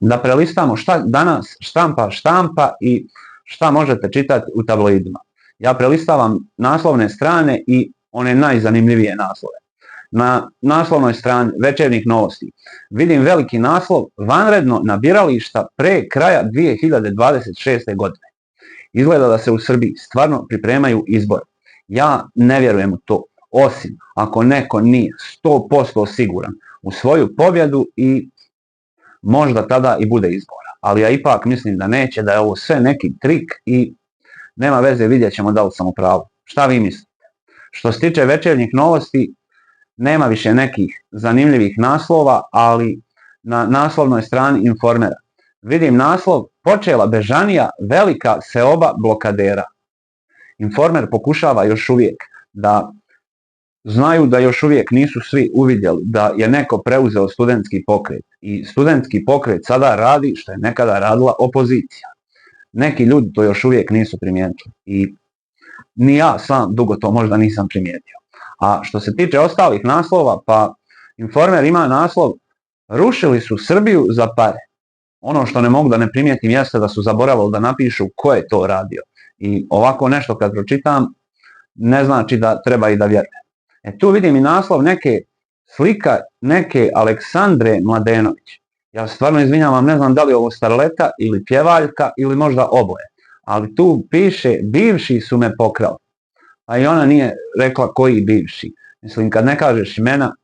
Da prelistamo šta danas štampa i šta možete čitati u tabloidima. Ja prelistavam naslovne strane i one najzanimljivije naslove. Na naslovnoj strani Večernjih novosti vidim veliki naslov: vanredno na birališta pre kraja 2026. godine. Izgleda da se u Srbiji stvarno pripremaju izbori. Ja ne vjerujem u to, osim ako neko nije 100% siguran u svoju pobjedu i možda tada i bude izbora. Ali ja ipak mislim da neće, da je ovo sve neki trik i nema veze, vidjet ćemo da li sam u pravu. Šta vi mislite? Što se tiče Večernjih novosti, nema više nekih zanimljivih naslova, ali na naslovnoj strani Informera vidim naslov: počela bežanija, velika seoba blokadera. Informer pokušava još uvijek da znaju da još uvijek nisu svi uvidjeli da je neko preuzeo studentski pokret i studentski pokret sada radi što je nekada radila opozicija. Neki ljudi to još uvijek nisu primijetili i ni ja sam dugo to možda nisam primijetio. A što se tiče ostalih naslova, pa Informer ima naslov: rušili su Srbiju za pare. Ono što ne mogu da ne primijetim jeste da su zaboravili da napišu ko je to radio. I ovako nešto kad pročitam ne znači da treba i da vjerujem. Tu vidim i naslov slika neke Aleksandre Mladenović. Ja se stvarno izvinjavam, ne znam da li je ovo starleta ili pjevaljka ili možda oboje. Ali tu piše: bivši su me pokrali. A i ona nije rekla koji bivši. Mislim, kad ne kažeš imena,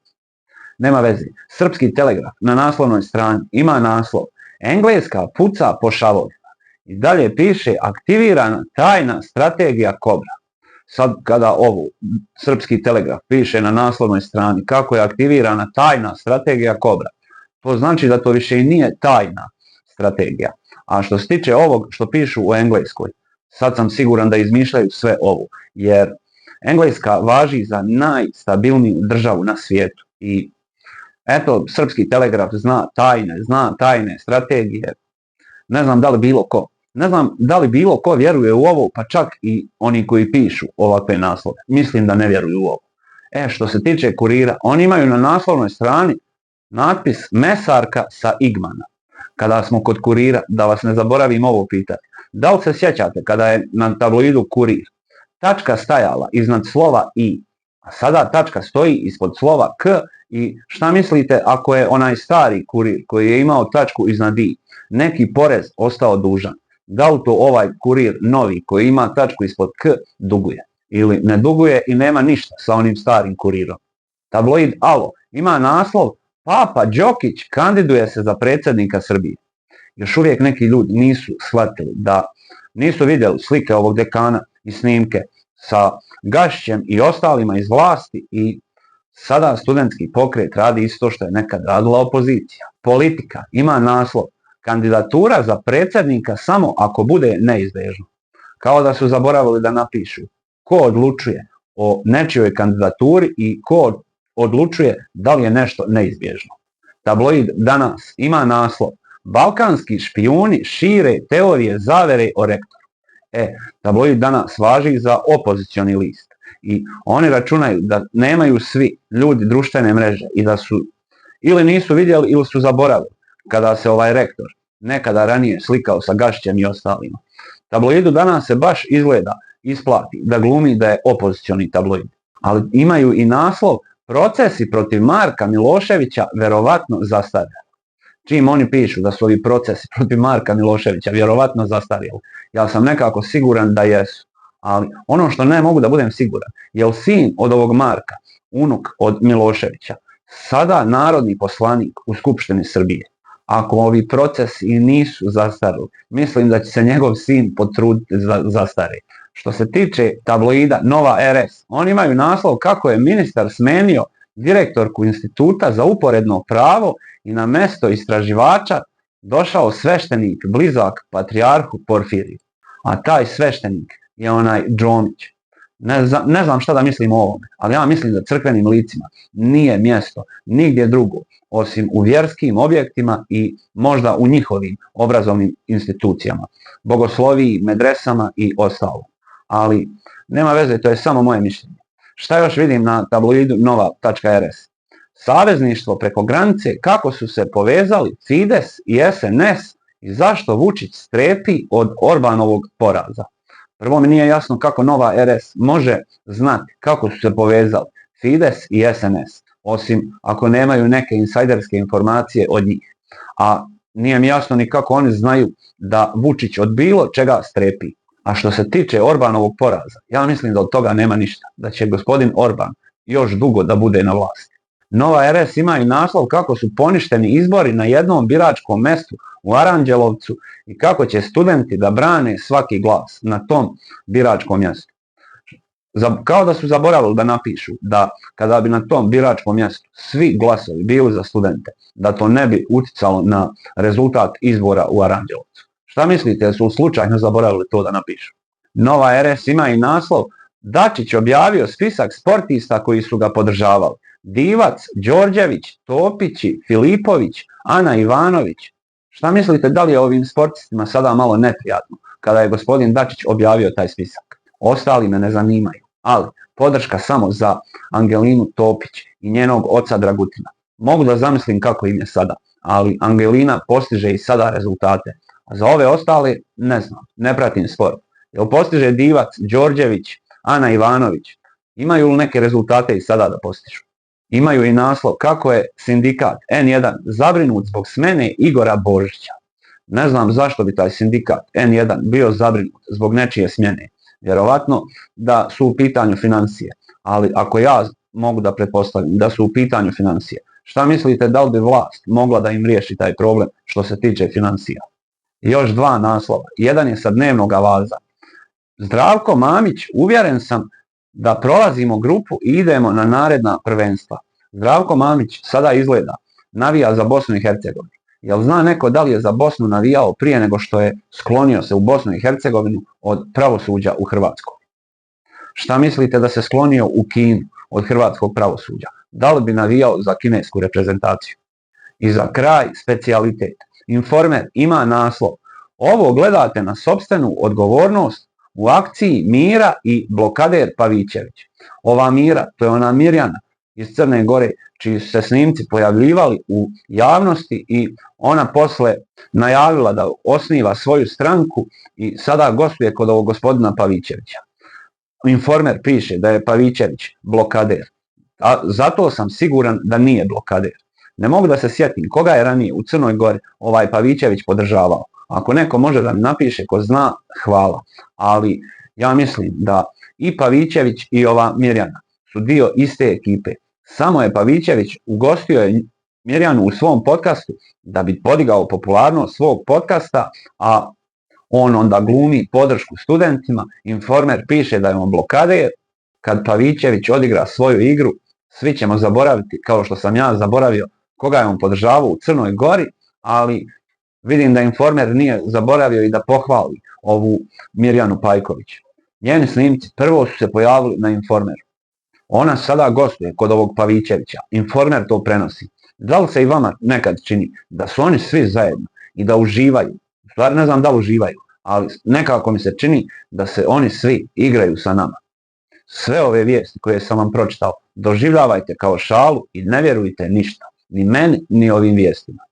nema veze. Srpski telegraf na naslovnoj strani ima naslov: Engleska puca po šavovima. I dalje piše: aktivirana tajna strategija Kobra. Sad kada ovo Srpski telegraf piše na naslovnoj strani kako je aktivirana tajna strategija Kobra, to znači da to više i nije tajna strategija. A što se tiče ovog što pišu u Engleskoj, sad sam siguran da izmišljaju sve ovo, jer Engleska važi za najstabilniju državu na svijetu. I eto, Srpski telegraf zna tajne strategije. Ne znam da li bilo ko vjeruje u ovo, pa čak i oni koji pišu ovakve naslove. Mislim da ne vjeruju u ovo. Što se tiče Kurira, oni imaju na naslovnoj strani natpis: mesarka sa Igmana. Kada smo kod Kurira, da vas ne zaboravim ovo pitati. Da li se sjećate kada je na tabloidu Kurir tačka stajala iznad slova I, a sada tačka stoji ispod slova K, i šta mislite ako je onaj stari Kurir koji je imao tačku iznad I neki porez ostao dužan? Da li to ovaj Kurir novi koji ima tačku ispod K duguje? Ili ne duguje i nema ništa sa onim starim Kurirom? Tabloid Alo ima naslov: Papa Đokić kandiduje se za predsjednika Srbije. Još uvijek neki ljudi nisu shvatili, da nisu vidjeli slike ovog dekana i snimke sa Gašićem i ostalima iz vlasti, i sada studentski pokret radi isto što je nekad radila opozicija. Politika ima naslov: kandidatura za predsjednika samo ako bude neizbježno. Kao da su zaboravili da napišu ko odlučuje o nečijoj kandidaturi i ko odlučuje da li je nešto neizbježno. Tabloid Danas ima naslov: balkanski špijuni šire teorije zavere o rektoru. Tabloid Danas važi za opozicioni list i oni računaju da nemaju svi ljudi društvene mreže i da su ili nisu vidjeli ili su zaboravili kada se ovaj rektor nekada ranije slikao sa Gašićem i ostalima. Tabloidu Danas se baš izgleda isplati da glumi da je opozicioni tabloid. Ali imaju i naslov: procesi protiv Marka Miloševića vjerovatno zastarjeli. Čim oni pišu da su ovi procesi protiv Marka Miloševića vjerovatno zastarjeli, ja sam nekako siguran da jesu. Ali ono što ne mogu da budem siguran, je li sin od ovog Marka, unuk od Miloševića, sada narodni poslanik u Skupštini Srbije? Ako ovi procesi nisu zastarili, mislim da će se njegov sin potruditi da zastare. Što se tiče tabloida Nova RS, oni imaju naslov kako je ministar smenio direktorku Instituta za uporedno pravo i na mjesto istraživača došao sveštenik blizak patrijarhu Porfiriju. A taj sveštenik je onaj Džomić. Ne znam šta da mislim o ovome, ali ja mislim da crkvenim licima nije mjesto nigdje drugo osim u vjerskim objektima i možda u njihovim obrazovnim institucijama, bogosloviji, medresama i ostalo. Ali nema veze, to je samo moje mišljenje. Šta još vidim na tabloidu Nova.rs? savezništvo preko granice, kako su se povezali Fides i SNS i zašto Vučić strepi od Orbanovog poraza. Prvo mi nije jasno kako Nova RS može znati kako su se povezali Fides i SNS, osim ako nemaju neke insajderske informacije od njih. A nije mi jasno ni kako oni znaju da Vučić od bilo čega strepi. A što se tiče Orbanovog poraza, ja mislim da od toga nema ništa, da će gospodin Orban još dugo da bude na vlasti. Nova RS ima i naslov kako su poništeni izbori na jednom biračkom mestu u Aranđelovcu i kako će studenti da brane svaki glas na tom biračkom mjestu. Kao da su zaboravili da napišu da kada bi na tom biračkom mjestu svi glasovi bili za studente, da to ne bi uticalo na rezultat izbora u Aranđelovcu. Šta mislite, su slučajno zaboravili to da napišu? Nova RS ima i naslov Dačić objavio spisak sportista koji su ga podržavali. Divac, Đorđević, Topići, Filipović, Ana Ivanović. Šta mislite, da li je ovim sportistima sada malo neprijatno kada je gospodin Dačić objavio taj spisak? Ostali me ne zanimaju, ali podrška samo za Angelinu Topić i njenog oca Dragutina. Mogu da zamislim kako im je sada, ali Angelina postiže i sada rezultate. A za ove ostale ne znam, ne pratim sport. Jel postiže Divac, Đorđević, Ana Ivanović? Imaju li neke rezultate i sada da postižu? Imaju i naslov kako je sindikat N1 zabrinut zbog smene Igora Božića. Ne znam zašto bi taj sindikat N1 bio zabrinut zbog nečije smjene. Vjerovatno da su u pitanju financije, ali ako ja mogu da pretpostavim da su u pitanju financije, šta mislite, da li bi vlast mogla da im riješi taj problem što se tiče financija? Još dva naslova, jedan je sa dnevnog avaza. Zdravko Mamić, uvjeren sam da prolazimo grupu i idemo na naredna prvenstva. Zdravko Mamić sada izgleda, navija za Bosnu i Hercegovinu. Jel zna neko da li je za Bosnu navijao prije nego što je sklonio se u Bosnu i Hercegovinu od pravosuđa u Hrvatskoj? Šta mislite da se sklonio u Kinu od hrvatskog pravosuđa? Da li bi navijao za kinesku reprezentaciju? I za kraj specijalitet. Informer ima naslov Ovo gledate na sopstvenu odgovornost u akciji Mira i blokader Pavićević. Ova Mira, to je ona Mirjana iz Crne Gore, čiji su se snimci pojavljivali u javnosti i ona posle najavila da osniva svoju stranku i sada gostuje kod ovog gospodina Pavićevića. Informer piše da je Pavićević blokader, a zato sam siguran da nije blokader. Ne mogu da se sjetim koga je ranije u Crnoj Gori ovaj Pavićević podržavao. Ako neko može da mi napiše ko zna, hvala. Ali ja mislim da i Pavićević i ova Mirjana su dio iste ekipe. Samo je Pavićević ugostio je Mirjanu u svom podcastu da bi podigao popularnost svog podcasta, a on onda glumi podršku studentima. Informer piše da je on blokader. Kad Pavićević odigra svoju igru, svi ćemo zaboraviti, kao što sam ja zaboravio koga je on podržavao u Crnoj Gori, ali vidim da Informer nije zaboravio i da pohvali ovu Mirjanu Pajković. Njeni snimci prvo su se pojavili na Informeru. Ona sada gostuje kod ovog Pavićevića. Informer to prenosi. Da li se i vama nekad čini da su oni svi zajedno i da uživaju? U stvari ne znam da li uživaju, ali nekako mi se čini da se oni svi igraju sa nama. Sve ove vijesti koje sam vam pročitao doživljavajte kao šalu i ne vjerujte ništa. Ni meni, ni ovim vijestima.